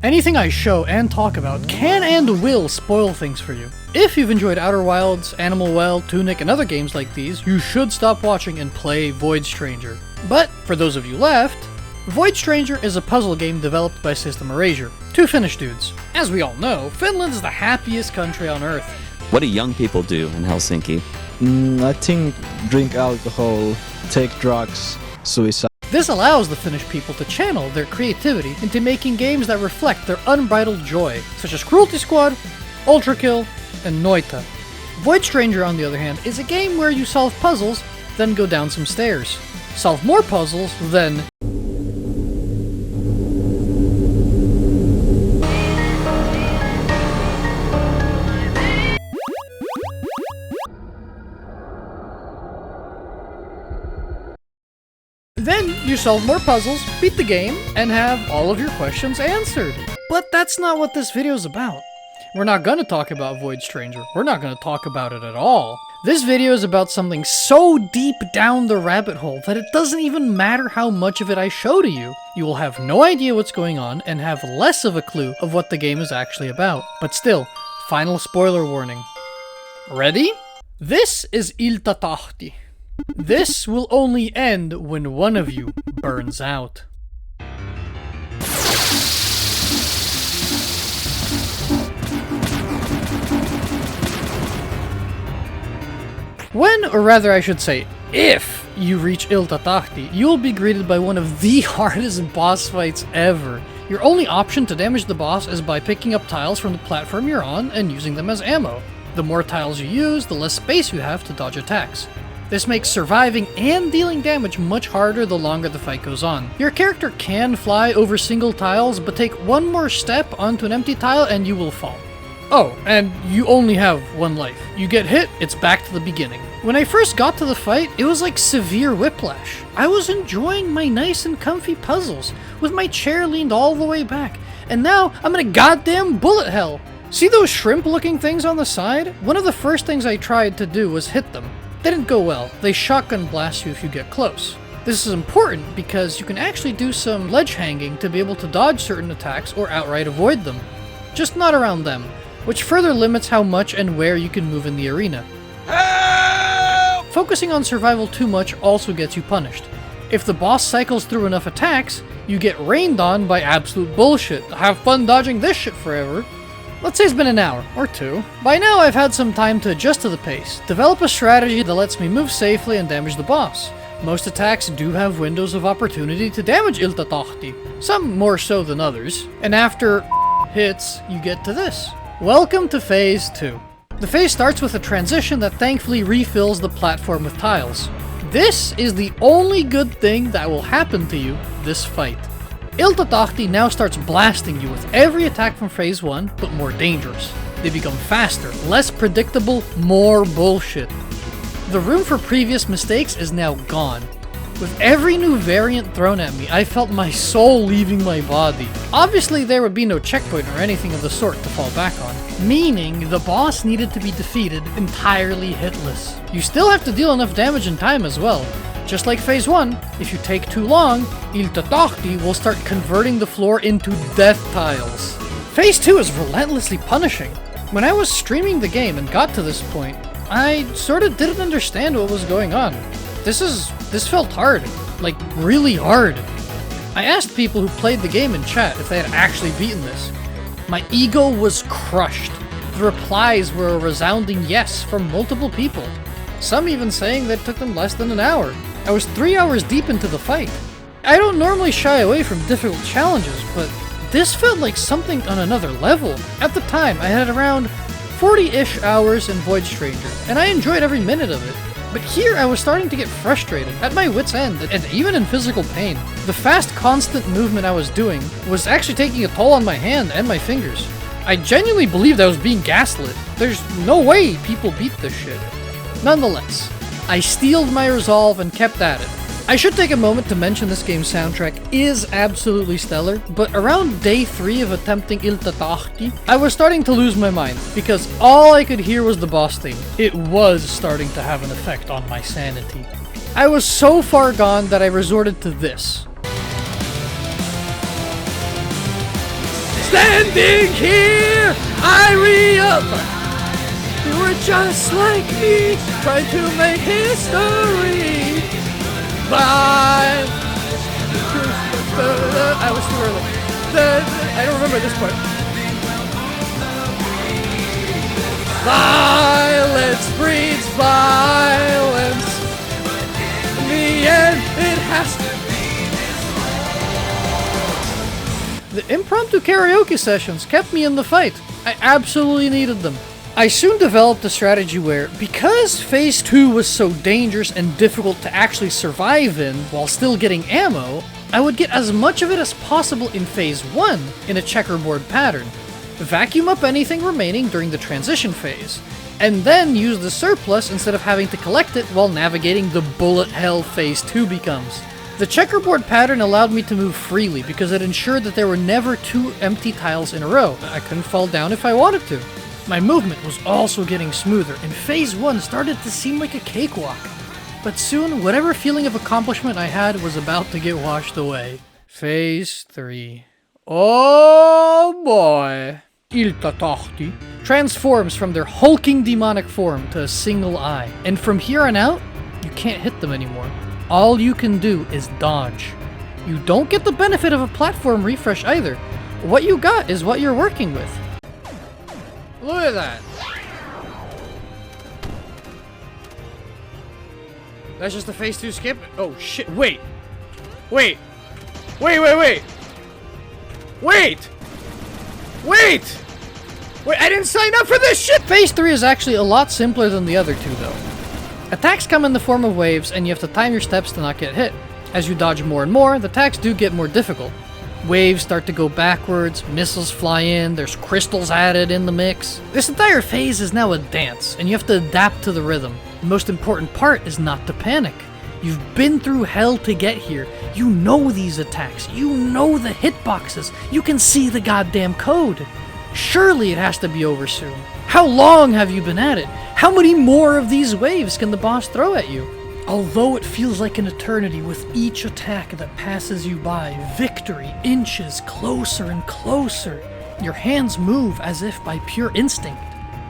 Anything I show and talk about can and will spoil things for you. If you've enjoyed Outer Wilds, Animal Well, Tunic, and other games like these, you should stop watching and play Void Stranger. But, for those of you left, Void Stranger is a puzzle game developed by System Erasure, two Finnish dudes. As we all know, Finland is the happiest country on Earth. What do young people do in Helsinki? I think drink alcohol, take drugs, suicide. This allows the Finnish people to channel their creativity into making games that reflect their unbridled joy, such as Cruelty Squad, Ultra Kill, and Noita. Void Stranger, on the other hand, is a game where you solve puzzles, then go down some stairs. Solve more puzzles, then... Then you solve more puzzles, beat the game, and have all of your questions answered. But that's not what this video is about. We're not gonna talk about Void Stranger. We're not gonna talk about it at all. This video is about something so deep down the rabbit hole that it doesn't even matter how much of it I show to you. You will have no idea what's going on and have less of a clue of what the game is actually about. But still, final spoiler warning. Ready? This is Ilta Tahti. This will only end when one of you burns out. When, or rather I should say, if you reach Ilta Tahti, you will be greeted by one of the hardest boss fights ever. Your only option to damage the boss is by picking up tiles from the platform you're on and using them as ammo. The more tiles you use, the less space you have to dodge attacks. This makes surviving and dealing damage much harder the longer the fight goes on. Your character can fly over single tiles, but take one more step onto an empty tile and you will fall. Oh, and you only have one life. You get hit, it's back to the beginning. When I first got to the fight, it was like severe whiplash. I was enjoying my nice and comfy puzzles, with my chair leaned all the way back, and now I'm in a goddamn bullet hell. See those shrimp-looking things on the side? One of the first things I tried to do was hit them. Didn't go well. They shotgun blast you if you get close. This is important because you can actually do some ledge hanging to be able to dodge certain attacks or outright avoid them. Just not around them, which further limits how much and where you can move in the arena. Help! Focusing on survival too much also gets you punished. If the boss cycles through enough attacks, you get rained on by absolute bullshit. Have fun dodging this shit forever. Let's say it's been an hour, or two. By now I've had some time to adjust to the pace, develop a strategy that lets me move safely and damage the boss. Most attacks do have windows of opportunity to damage Ilta Tahti, some more so than others, and after hits, you get to this. Welcome to Phase 2. The phase starts with a transition that thankfully refills the platform with tiles. This is the only good thing that will happen to you this fight. Ilta Tahti now starts blasting you with every attack from Phase 1, but more dangerous. They become faster, less predictable, more bullshit. The room for previous mistakes is now gone. With every new variant thrown at me, I felt my soul leaving my body. Obviously, there would be no checkpoint or anything of the sort to fall back on, meaning the boss needed to be defeated entirely hitless. You still have to deal enough damage and time as well. Just like Phase 1, if you take too long, Ilta Tahti will start converting the floor into death tiles. Phase 2 is relentlessly punishing. When I was streaming the game and got to this point, I sorta didn't understand what was going on. This felt hard. Like, really hard. I asked people who played the game in chat if they had actually beaten this. My ego was crushed. The replies were a resounding yes from multiple people. Some even saying that it took them less than an hour. I was 3 hours deep into the fight. I don't normally shy away from difficult challenges, but this felt like something on another level. At the time, I had around 40-ish hours in Void Stranger, and I enjoyed every minute of it. But here I was starting to get frustrated, at my wit's end, and even in physical pain. The fast, constant movement I was doing was actually taking a toll on my hand and my fingers. I genuinely believed I was being gaslit. There's no way people beat this shit. Nonetheless, I steeled my resolve and kept at it. I should take a moment to mention this game's soundtrack is absolutely stellar, but around day 3 of attempting Ilta Tahti, I was starting to lose my mind, because all I could hear was the boss theme. It was starting to have an effect on my sanity. I was so far gone that I resorted to this. Standing here, I realize you were just like me, trying to make history. Bye. I was too early. I don't remember this part. Violence breeds violence. In the end, it has to. The impromptu karaoke sessions kept me in the fight. I absolutely needed them. I soon developed a strategy where, because Phase 2 was so dangerous and difficult to actually survive in while still getting ammo, I would get as much of it as possible in Phase 1 in a checkerboard pattern, vacuum up anything remaining during the transition phase, and then use the surplus instead of having to collect it while navigating the bullet hell Phase 2 becomes. The checkerboard pattern allowed me to move freely because it ensured that there were never 2 empty tiles in a row. I couldn't fall down if I wanted to. My movement was also getting smoother, and Phase 1 started to seem like a cakewalk. But soon, whatever feeling of accomplishment I had was about to get washed away. Phase 3. Oh boy! Iltatahti transforms from their hulking demonic form to a single eye. And from here on out, you can't hit them anymore. All you can do is dodge. You don't get the benefit of a platform refresh either. What you got is what you're working with. Look at that. That's just the Phase 2 skip? Oh shit, wait! Wait! Wait, wait, wait! Wait! Wait! Wait, I didn't sign up for this shit! Phase 3 is actually a lot simpler than the other two though. Attacks come in the form of waves and you have to time your steps to not get hit. As you dodge more and more, the attacks do get more difficult. Waves start to go backwards, missiles fly in, there's crystals added in the mix. This entire phase is now a dance, and you have to adapt to the rhythm. The most important part is not to panic. You've been through hell to get here. You know these attacks. You know the hitboxes. You can see the goddamn code. Surely it has to be over soon. How long have you been at it? How many more of these waves can the boss throw at you? Although it feels like an eternity with each attack that passes you by, victory inches closer and closer. Your hands move as if by pure instinct,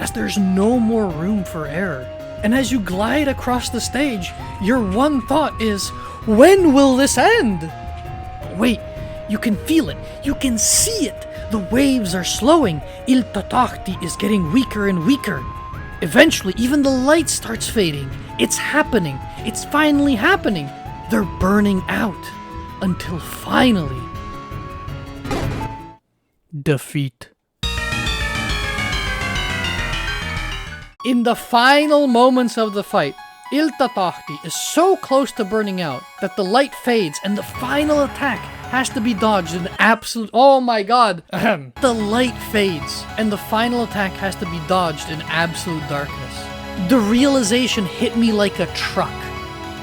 as there's no more room for error. And as you glide across the stage, your one thought is, when will this end? But wait, you can feel it, you can see it. The waves are slowing. Iltatahti is getting weaker and weaker. Eventually, even the light starts fading. It's happening. It's finally happening. They're burning out. Until finally... defeat. In the final moments of the fight, Iltatahti is so close to burning out that the light fades and the final attack has to be dodged in absolute... Oh my god! The light fades and the final attack has to be dodged in absolute darkness. The realization hit me like a truck.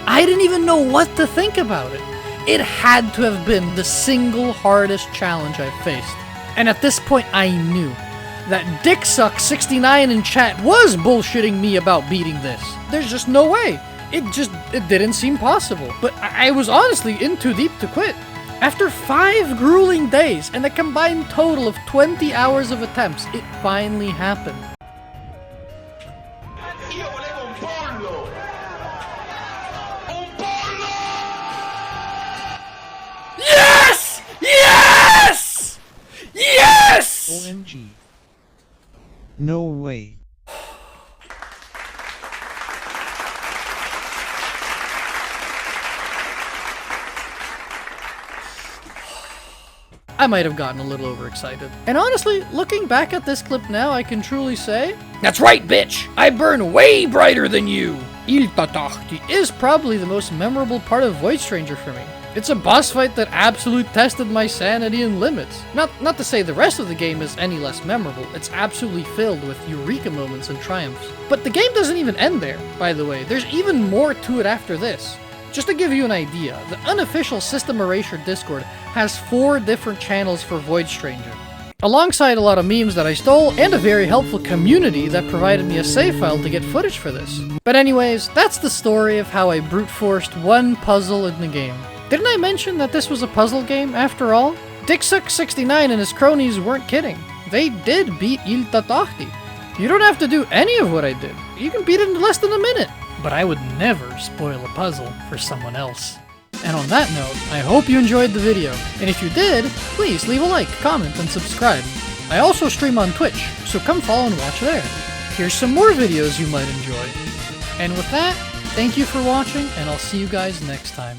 I didn't even know what to think about it. It had to have been the single hardest challenge I've faced. And at this point I knew that DickSuck69 in chat was bullshitting me about beating this. There's just no way. It didn't seem possible. But I was honestly in too deep to quit. After 5 grueling days and a combined total of 20 hours of attempts, it finally happened. Yes! Yes! Yes! OMG. No way. I might have gotten a little overexcited. And honestly, looking back at this clip now, I can truly say, that's right, bitch! I burn way brighter than you! Iltatahti is probably the most memorable part of Void Stranger for me. It's a boss fight that absolutely tested my sanity and limits. Not to say the rest of the game is any less memorable, it's absolutely filled with eureka moments and triumphs. But the game doesn't even end there, by the way. There's even more to it after this. Just to give you an idea, the unofficial System Erasure Discord has 4 different channels for Void Stranger, alongside a lot of memes that I stole and a very helpful community that provided me a save file to get footage for this. But anyways, that's the story of how I brute forced one puzzle in the game. Didn't I mention that this was a puzzle game after all? Dixuck69 and his cronies weren't kidding. They did beat Ilta Tahti. You don't have to do any of what I did. You can beat it in less than a minute. But I would never spoil a puzzle for someone else. And on that note, I hope you enjoyed the video. And if you did, please leave a like, comment, and subscribe. I also stream on Twitch, so come follow and watch there. Here's some more videos you might enjoy. And with that, thank you for watching, and I'll see you guys next time.